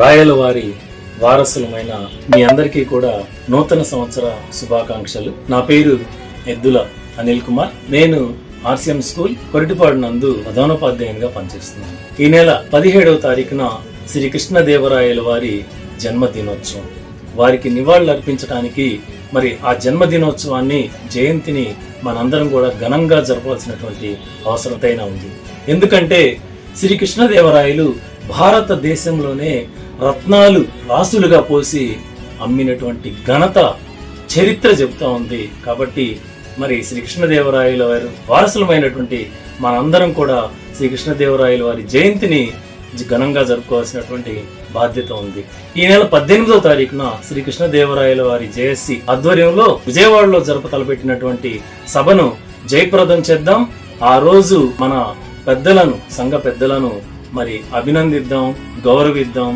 రాయలవారి వారసులమైన మీ అందరికీ కూడా నూతన సంవత్సర శుభాకాంక్షలు. నా పేరు ఎద్దుల అనిల్ కుమార్. నేను ఆర్సిఎం స్కూల్ కొరిటిపాడు నందు ప్రధానోపాధ్యాయునిగా పనిచేస్తున్నాను. ఈ నెల 17వ తారీఖున శ్రీ కృష్ణదేవరాయల వారి జన్మదినోత్సవం. వారికి నివాళులు అర్పించడానికి మరి ఆ జన్మదినోత్సవాన్ని, జయంతిని మనందరం కూడా ఘనంగా జరపవలసినటువంటి అవసరత ఉంది. ఎందుకంటే శ్రీ కృష్ణదేవరాయలు భారతదేశంలోనే రత్నాలు రాసులుగా పోసి అమ్మినటువంటి ఘనత చరిత్ర చెబుతా ఉంది. కాబట్టి మరి శ్రీకృష్ణదేవరాయల వారి వారసులమైనటువంటి మనందరం కూడా శ్రీకృష్ణదేవరాయల వారి జయంతిని ఘనంగా జరుపుకోవాల్సినటువంటి బాధ్యత ఉంది. ఈ నెల 18వ తారీఖున శ్రీకృష్ణదేవరాయల వారి జేఎస్సి ఆధ్వర్యంలో విజయవాడలో తలపెట్టినటువంటి సభను జయప్రదం చేద్దాం. ఆ రోజు మన పెద్దలను, సంఘ పెద్దలను మరి అభినందిద్దాం, గౌరవిద్దాం.